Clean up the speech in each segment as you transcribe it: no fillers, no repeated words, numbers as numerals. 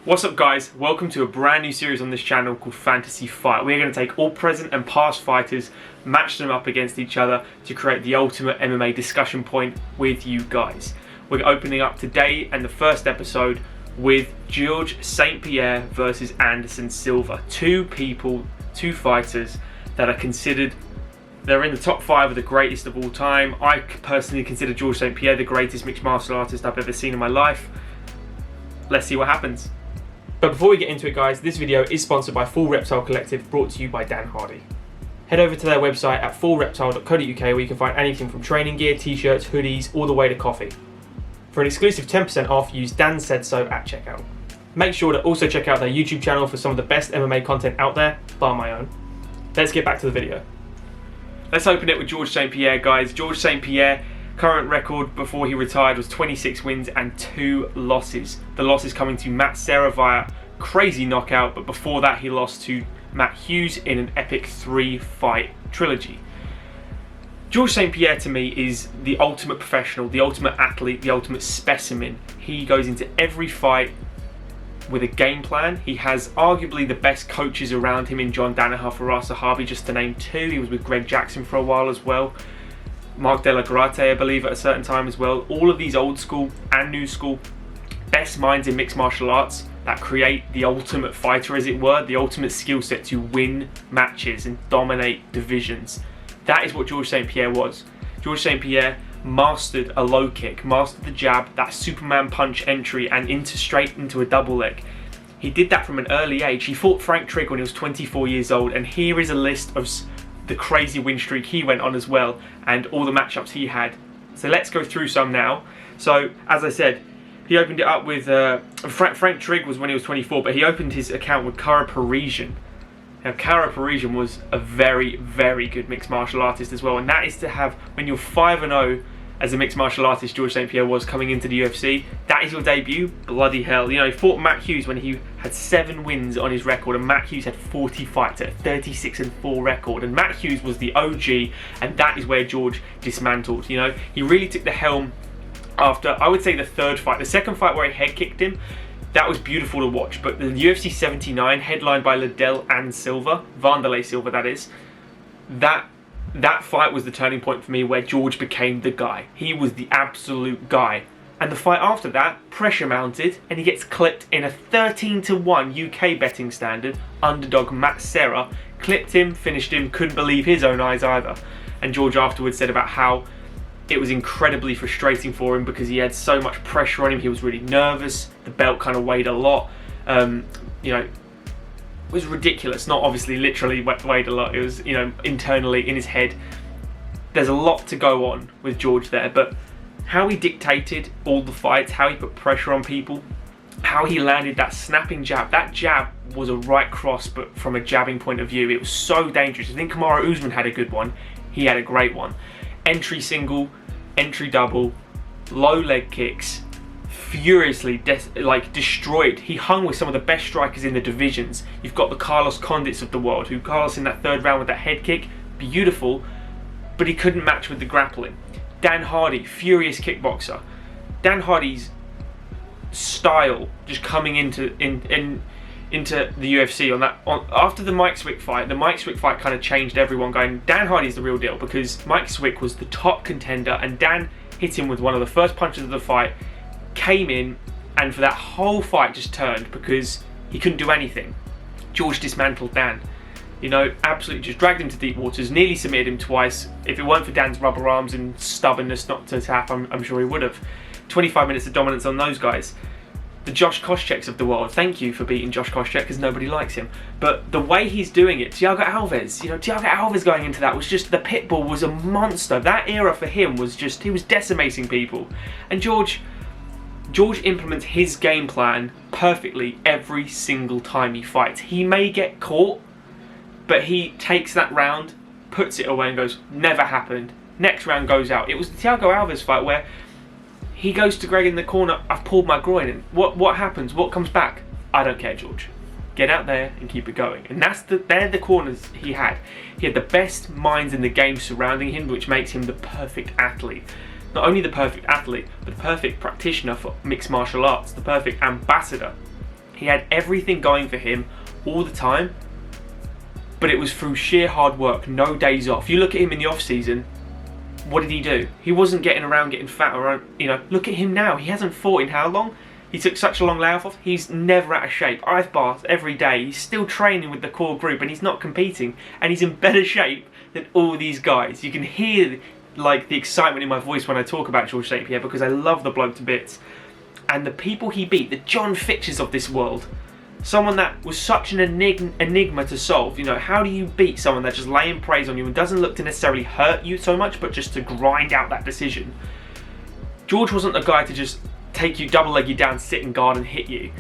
What's up guys, welcome to a brand new series on this channel called Fantasy Fight. We're going to take all present and past fighters, match them up against each other to create the ultimate MMA discussion point with you guys. We're opening up today and the first episode with G.O.A.T St-Pierre versus Anderson Silva. Two fighters that are considered, they're in the top 5 of the greatest of all time. I personally consider G.O.A.T St-Pierre the greatest mixed martial artist I've ever seen in my life. Let's see what happens. But before we get into it guys, this video is sponsored by Full Reptile Collective, brought to you by Dan Hardy. Head over to their website at fullreptile.co.uk where you can find anything from training gear, t-shirts, hoodies, all the way to coffee. For an exclusive 10% off, use Dan Said So at checkout. Make sure to also check out their YouTube channel for some of the best MMA content out there, bar my own. Let's get back to the video. Let's open it with G.O.A.T St-Pierre guys. G.O.A.T St-Pierre, current record before he retired was 26 wins and 2 losses. The losses coming to Matt Serra via crazy knockout, but before that he lost to Matt Hughes in an epic 3-fight trilogy. G.O.A.T St-Pierre to me is the ultimate professional, the ultimate athlete, the ultimate specimen. He goes into every fight with a game plan. He has arguably the best coaches around him in John Danaher, Faraz Sahabi, just to name 2. He was with Greg Jackson for a while as well. Mark De La Grate, I believe, at a certain time as well. All of these old school and new school best minds in mixed martial arts that create the ultimate fighter, as it were, the ultimate skill set to win matches and dominate divisions. That is what G.O.A.T St-Pierre was. G.O.A.T St-Pierre mastered a low kick, mastered the jab, that Superman punch entry, and straight into a double leg. He did that from an early age. He fought Frank Trigg when he was 24 years old, and here is a list of the crazy win streak he went on as well, and all the matchups he had. So let's go through some now. So as I said, he opened it up with Frank Trigg was when he was 24, but he opened his account with Kara Parisian. Now Kara Parisian was a very, very good mixed martial artist as well, and that is to have, when you're 5-0 as a mixed martial artist, G.O.A.T St-Pierre was coming into the UFC, that is your debut, bloody hell. You know, he fought Matt Hughes when he had 7 wins on his record, and Matt Hughes had 40 fights at a 36-4 record, and Matt Hughes was the OG, and that is where George dismantled. You know, he really took the helm after, I would say, the 3rd fight. The 2nd fight where he head kicked him, that was beautiful to watch, but the UFC 79, headlined by Liddell and Silva, Vanderlei Silva that is, that fight was the turning point for me, where George became the guy. He was the absolute guy. And the fight after that, pressure mounted, and he gets clipped in a 13-1 UK betting standard. Underdog Matt Serra clipped him, finished him, couldn't believe his own eyes either. And George afterwards said about how it was incredibly frustrating for him because he had so much pressure on him. He was really nervous. The belt kind of weighed a lot. You know, it was ridiculous. Not obviously literally weighed a lot. It was, you know, internally in his head. There's a lot to go on with George there, but how he dictated all the fights, how he put pressure on people, how he landed that snapping jab. That jab was a right cross, but from a jabbing point of view, it was so dangerous. I think Kamaru Usman had a good one. He had a great one. Entry single, entry double, low leg kicks, furiously destroyed. He hung with some of the best strikers in the divisions. You've got the Carlos Condits of the world, who Carlos in that 3rd round with that head kick, beautiful, but he couldn't match with the grappling. Dan Hardy, furious kickboxer. Dan Hardy's style just coming into the UFC after the Mike Swick fight. The Mike Swick fight kind of changed everyone, going, Dan Hardy's the real deal, because Mike Swick was the top contender and Dan hit him with one of the first punches of the fight, came in, and for that whole fight just turned because he couldn't do anything. George dismantled Dan. You know, absolutely just dragged him to deep waters, nearly submitted him twice. If it weren't for Dan's rubber arms and stubbornness not to tap, I'm sure he would have. 25 minutes of dominance on those guys. The Josh Koscheck's of the world, thank you for beating Josh Koscheck because nobody likes him. But the way he's doing it, Thiago Alves, you know, Thiago Alves going into that was just, the Pitbull was a monster. That era for him was just, he was decimating people. And George implements his game plan perfectly every single time he fights. He may get caught, but he takes that round, puts it away and goes, never happened. Next round goes out. It was the Thiago Alves fight where he goes to Greg in the corner, I've pulled my groin, and what happens? What comes back? I don't care, George. Get out there and keep it going. And they're the corners he had. He had the best minds in the game surrounding him, which makes him the perfect athlete. Not only the perfect athlete, but the perfect practitioner for mixed martial arts, the perfect ambassador. He had everything going for him all the time, but it was through sheer hard work, no days off. You look at him in the off season, what did he do? He wasn't getting around getting fat or, look at him now. He hasn't fought in how long? He took such a long layoff off. He's never out of shape. Ice baths every day. He's still training with the core group and he's not competing. And he's in better shape than all these guys. You can hear like the excitement in my voice when I talk about George St-Pierre because I love the bloke to bits. And the people he beat, the John Fitches of this world, someone that was such an enigma to solve. How do you beat someone that's just laying praise on you and doesn't look to necessarily hurt you so much, but just to grind out that decision? George wasn't the guy to just take you, double leg you down, sit and guard and hit you.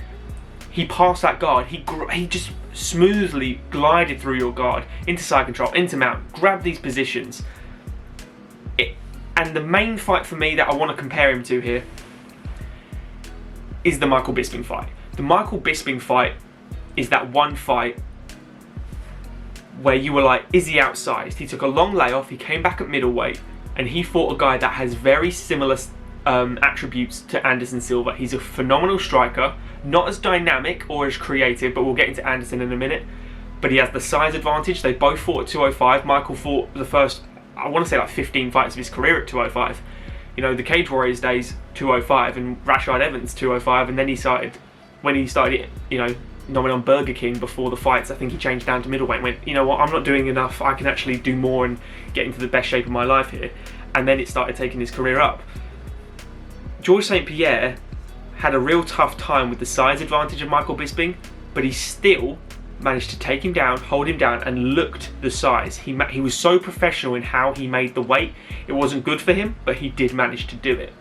He passed that guard. He just smoothly glided through your guard, into side control, into mount, grabbed these positions. And the main fight for me that I want to compare him to here is the Michael Bisping fight. The Michael Bisping fight is that one fight where you were like, is he outsized? He took a long layoff, he came back at middleweight, and he fought a guy that has very similar attributes to Anderson Silva. He's a phenomenal striker, not as dynamic or as creative, but we'll get into Anderson in a minute. But he has the size advantage. They both fought at 205. Michael fought the first, I want to say like 15 fights of his career at 205. The Cage Warriors days, 205, and Rashad Evans, 205, and then when he started, nomming on Burger King before the fights, I think he changed down to middleweight and went, you know what, I'm not doing enough, I can actually do more and get into the best shape of my life here. And then it started taking his career up. George St-Pierre had a real tough time with the size advantage of Michael Bisping, but he still managed to take him down, hold him down, and looked the size. He was so professional in how he made the weight. It wasn't good for him, but he did manage to do it.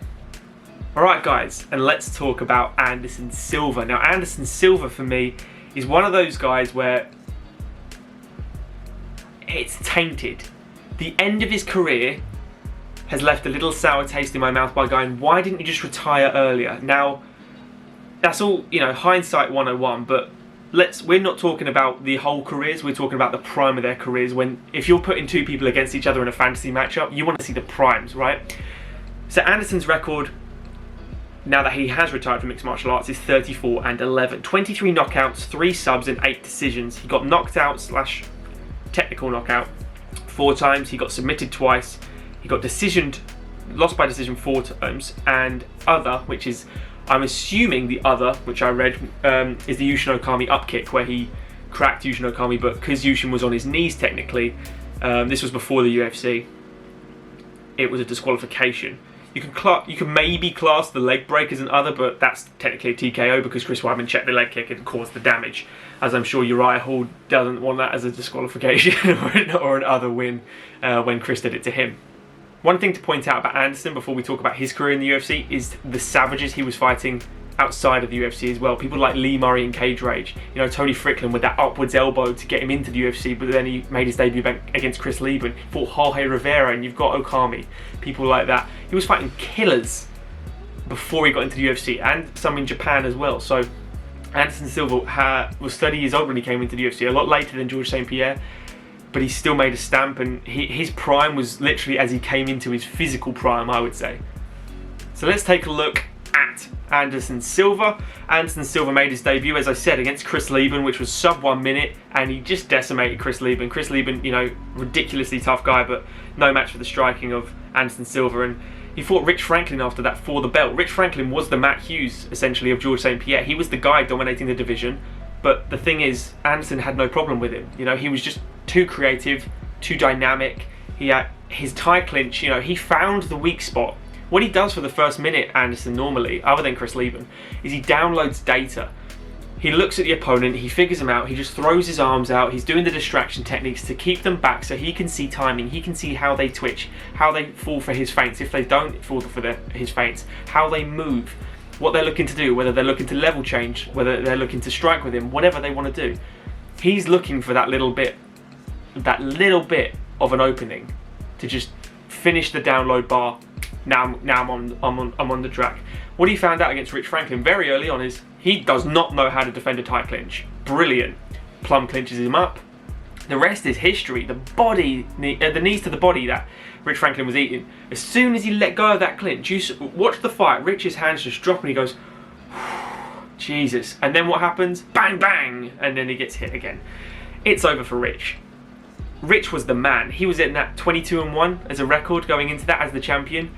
Alright guys, and let's talk about Anderson Silva. Now Anderson Silva for me is one of those guys where it's tainted. The end of his career has left a little sour taste in my mouth by going, why didn't you just retire earlier? Now, that's all, hindsight 101, but we're not talking about the whole careers, we're talking about the prime of their careers. If you're putting two people against each other in a fantasy matchup, you want to see the primes, right? So Anderson's record, now that he has retired from mixed martial arts, is 34-11. 23 knockouts, 3 subs and 8 decisions. He got knocked out / technical knockout 4 times, he got submitted twice, he got lost by decision 4 times, and other, which is, I'm assuming the other, which I read, is the Yushin Okami up kick, where he cracked Yushin Okami, but because Yushin was on his knees technically, this was before the UFC, it was a disqualification. You can maybe class the leg break as an other, but that's technically a TKO because Chris Weidman checked the leg kick and caused the damage. As I'm sure Uriah Hall doesn't want that as a disqualification or an other win when Chris did it to him. One thing to point out about Anderson before we talk about his career in the UFC is the savages he was fighting outside of the UFC as well. People like Lee Murray and Cage Rage. Tony Strickland with that upwards elbow to get him into the UFC, but then he made his debut against Chris Lieben. He fought Jorge Rivera, and you've got Okami. People like that. He was fighting killers before he got into the UFC, and some in Japan as well. So Anderson Silva was 30 years old when he came into the UFC, a lot later than George St-Pierre, but he still made a stamp, and his prime was literally as he came into his physical prime, I would say. So let's take a look at Anderson Silva. Anderson Silva made his debut, as I said, against Chris Lieben, which was sub 1 minute, and he just decimated Chris Lieben. Chris Lieben, ridiculously tough guy, but no match for the striking of Anderson Silva. And he fought Rich Franklin after that for the belt. Rich Franklin was the Matt Hughes, essentially, of George St-Pierre. He was the guy dominating the division, but the thing is, Anderson had no problem with him. He was just too creative, too dynamic. He had his tie clinch, he found the weak spot. What he does for the first minute, Anderson, normally, other than Chris Lieben, is he downloads data. He looks at the opponent, he figures them out, he just throws his arms out, he's doing the distraction techniques to keep them back so he can see timing, he can see how they twitch, how they fall for his feints, if they don't fall for his feints, how they move, what they're looking to do, whether they're looking to level change, whether they're looking to strike with him, whatever they want to do. He's looking for that little bit of an opening to just finish the download bar. Now I'm on the track. What he found out against Rich Franklin very early on is he does not know how to defend a tight clinch. Brilliant. Plum clinches him up. The rest is history. The knees to the body that Rich Franklin was eating. As soon as he let go of that clinch, you watch the fight. Rich's hands just drop and he goes, Jesus. And then what happens? Bang, bang! And then he gets hit again. It's over for Rich. Rich was the man. He was in that 22-1 as a record going into that as the champion.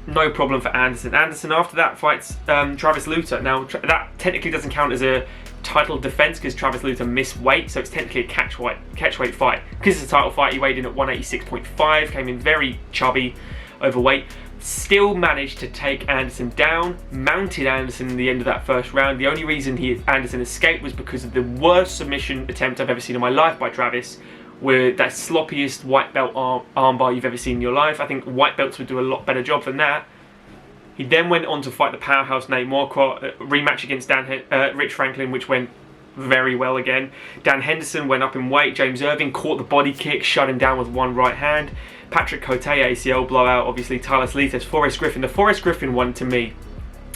No problem for Anderson. Anderson after that fights Travis Lutter. Now that technically doesn't count as a title defense because Travis Lutter missed weight, so it's technically a catchweight fight. Because it's a title fight, he weighed in at 186.5, came in very chubby, overweight. Still managed to take Anderson down, mounted Anderson in the end of that first round. The only reason Anderson escaped was because of the worst submission attempt I've ever seen in my life by Travis, with that sloppiest white belt armbar you've ever seen in your life. I think white belts would do a lot better job than that. He then went on to fight the powerhouse Nate Marquardt, rematch against Rich Franklin, which went very well again. Dan Henderson went up in weight. James Irving caught the body kick, shut him down with one right hand. Patrick Cote, ACL blowout, obviously. Tyler Salitas, Forrest Griffin. The Forrest Griffin one, to me,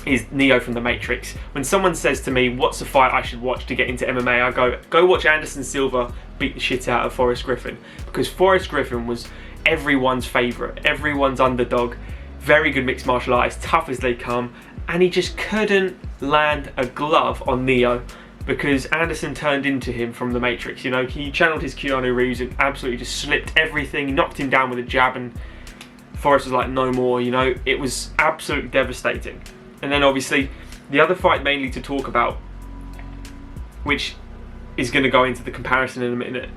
is Neo from The Matrix. When someone says to me, what's the fight I should watch to get into MMA, I go watch Anderson Silva beat the shit out of Forrest Griffin. Because Forrest Griffin was everyone's favourite, everyone's underdog, very good mixed martial artist, tough as they come, and he just couldn't land a glove on Neo because Anderson turned into him from The Matrix. You know, he channeled his Keanu Reeves and absolutely just slipped everything. He knocked him down with a jab and Forrest was like, no more, you know. It was absolutely devastating. And then obviously the other fight mainly to talk about, which is going to go into the comparison in a minute,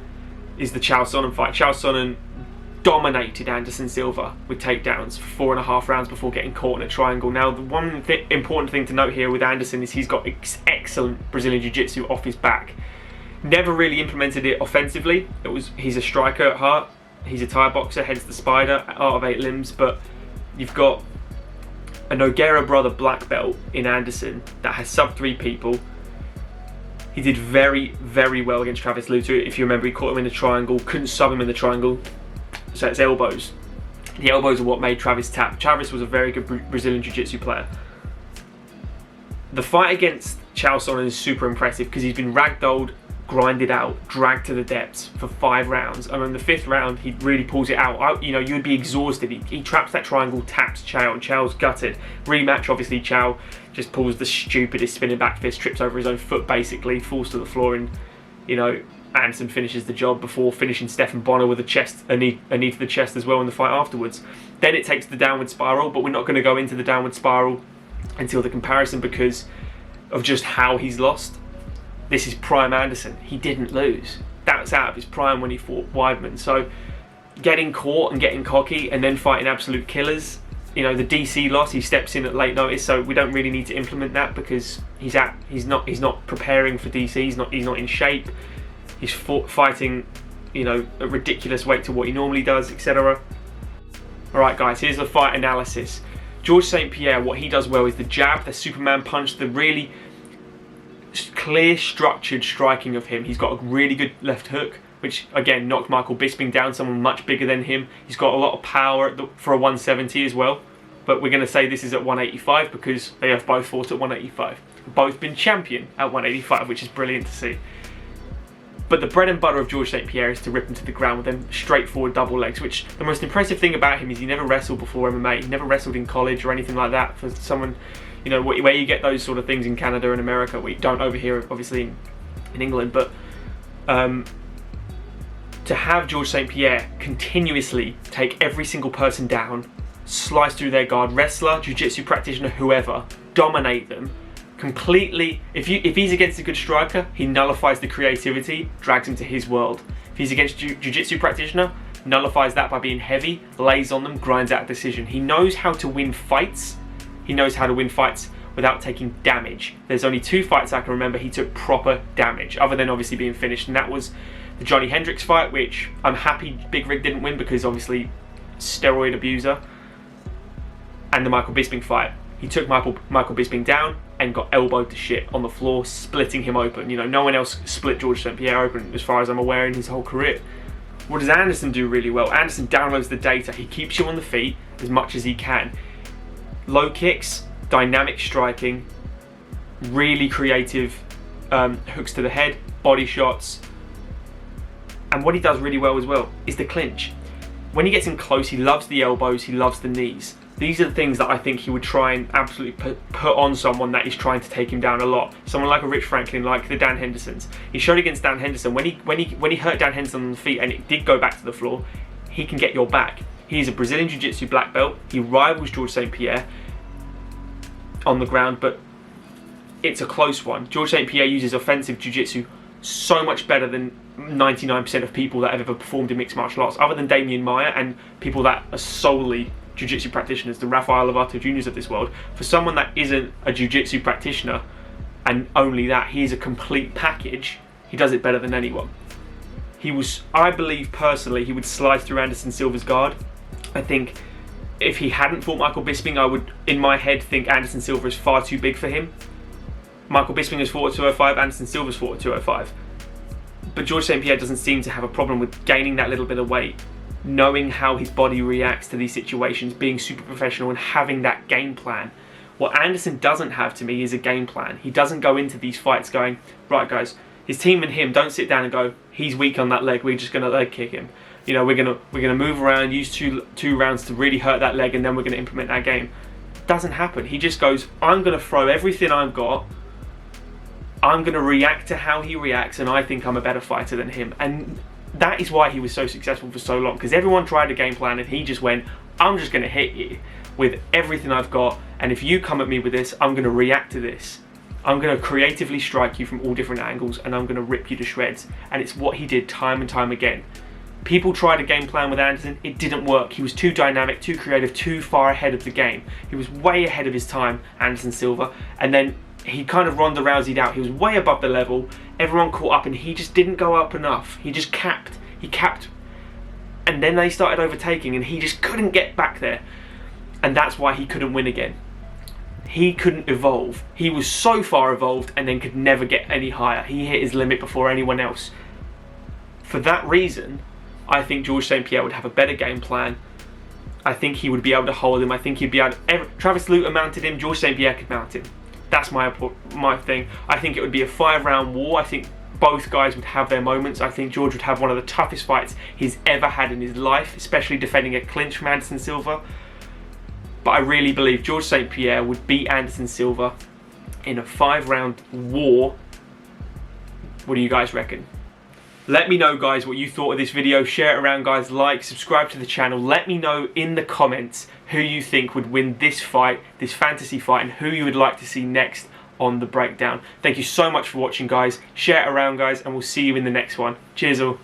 is the Chael Sonnen fight. Chael Sonnen dominated Anderson Silva with takedowns for 4.5 rounds before getting caught in a triangle. Now, the one important thing to note here with Anderson is he's got excellent Brazilian Jiu-Jitsu off his back. Never really implemented it offensively. He's a striker at heart. He's a Thai boxer, hence the Spider, art of 8 limbs. But you've got a Nogueira brother black belt in Anderson that has sub-3 people. He did very, very well against Travis Lutter. If you remember, he caught him in the triangle, couldn't sub him in the triangle. So it's elbows. The elbows are what made Travis tap. Travis was a very good Brazilian Jiu-Jitsu player. The fight against Chael Sonnen is super impressive because he's been ragdolled, grinded out, dragged to the depths for 5 rounds. And in the 5th round, he really pulls it out. You know, you'd be exhausted. He traps that triangle, taps Chael, and Chael's gutted. Rematch, obviously, Chael just pulls the stupidest spinning back fist, trips over his own foot, basically, falls to the floor, and, you know, Anderson finishes the job before finishing Stephan Bonner with a knee to the chest as well in the fight afterwards. Then it takes the downward spiral, but we're not going to go into the downward spiral until the comparison because of just how he's lost. This is prime Anderson. He didn't lose. That's out of his prime when he fought Weidman. So getting caught and getting cocky and then fighting absolute killers, you know, the DC loss, he steps in at late notice, so we don't really need to implement that because he's not preparing for DC. He's not in shape. He's fighting, you know, a ridiculous weight to what he normally does, etc. Alright guys, here's the fight analysis. George St-Pierre, what he does well is the jab, the Superman punch, the really clear, structured striking of him. He's got a really good left hook, which again knocked Michael Bisping down, someone much bigger than him. He's got a lot of power for a 170 as well. But we're going to say this is at 185 because they have both fought at 185. Both been champion at 185, which is brilliant to see. But the bread and butter of George St-Pierre is to rip him to the ground with them straightforward double legs, which the most impressive thing about him is he never wrestled before MMA. He never wrestled in college or anything like that. For someone, you know, where you get those sort of things in Canada and America, we don't over here, obviously, in England. But to have George St-Pierre continuously take every single person down, slice through their guard, wrestler, jiu-jitsu practitioner, whoever, dominate them, completely. If he's against a good striker, he nullifies the creativity, drags him to his world. If he's against jiu-jitsu practitioner, nullifies that by being heavy, lays on them, grinds out a decision. He knows how to win fights. He knows how to win fights without taking damage. There's only 2 fights I can remember he took proper damage, other than obviously being finished, and that was the Johnny Hendricks fight, which I'm happy Big Rig didn't win because obviously steroid abuser, and the Michael Bisping fight. He took Michael Bisping down and got elbowed to shit on the floor, splitting him open. You know, no one else split George St-Pierre open, as far as I'm aware, in his whole career. What does Anderson do really well? Anderson downloads the data. He keeps you on the feet as much as he can. Low kicks, dynamic striking, really creative hooks to the head, body shots. And what he does really well as well is the clinch. When he gets in close, he loves the elbows, he loves the knees. These are the things that I think he would try and absolutely put on someone that is trying to take him down a lot. Someone like a Rich Franklin, like the Dan Hendersons. He showed against Dan Henderson, when he hurt Dan Henderson on the feet and it did go back to the floor, he can get your back. He's a Brazilian Jiu-Jitsu black belt. He rivals George St-Pierre on the ground, but it's a close one. George St-Pierre uses offensive Jiu-Jitsu so much better than 99% of people that have ever performed in mixed martial arts, other than Damian Maia and people that are solely Jiu-Jitsu practitioners, the Rafael Lovato Juniors of this world. For someone that isn't a Jiu-Jitsu practitioner, and only that, he is a complete package, he does it better than anyone. I believe personally, he would slide through Anderson Silva's guard. I think if he hadn't fought Michael Bisping, I would, in my head, think Anderson Silva is far too big for him. Michael Bisping has fought at 205, Anderson Silva's fought at 205. But George St-Pierre doesn't seem to have a problem with gaining that little bit of weight, knowing how his body reacts to these situations, being super professional and having that game plan. What Anderson doesn't have, to me, is a game plan. He doesn't go into these fights going, right guys, his team and him don't sit down and go, he's weak on that leg, we're just gonna leg kick him. You know, we're gonna move around, use two rounds to really hurt that leg, and then we're gonna implement our game. Doesn't happen. He just goes, I'm gonna throw everything I've got, I'm gonna react to how he reacts, and I think I'm a better fighter than him. And that is why he was so successful for so long, because everyone tried a game plan and he just went, I'm just going to hit you with everything I've got, and if you come at me with this, I'm going to react to this. I'm going to creatively strike you from all different angles, and I'm going to rip you to shreds. And it's what he did time and time again. People tried a game plan with Anderson, it didn't work. He was too dynamic, too creative, too far ahead of the game. He was way ahead of his time, Anderson Silva, and then he kind of Ronda Rousey'd out. He was way above the level. Everyone caught up and he just didn't go up enough. He just capped. He capped. And then they started overtaking and he just couldn't get back there. And that's why he couldn't win again. He couldn't evolve. He was so far evolved and then could never get any higher. He hit his limit before anyone else. For that reason, I think George St-Pierre would have a better game plan. I think he would be able to hold him. I think he'd be able to... Travis Luter mounted him, George St-Pierre could mount him. That's my thing. I think it would be a 5-round war. I think both guys would have their moments. I think George would have one of the toughest fights he's ever had in his life, especially defending a clinch from Anderson Silva. But I really believe George St-Pierre would beat Anderson Silva in a 5-round war. What do you guys reckon? Let me know, guys, what you thought of this video. Share it around, guys. Like, subscribe to the channel. Let me know in the comments who you think would win this fight, this fantasy fight, and who you would like to see next on the breakdown. Thank you so much for watching, guys. Share it around, guys, and we'll see you in the next one. Cheers all.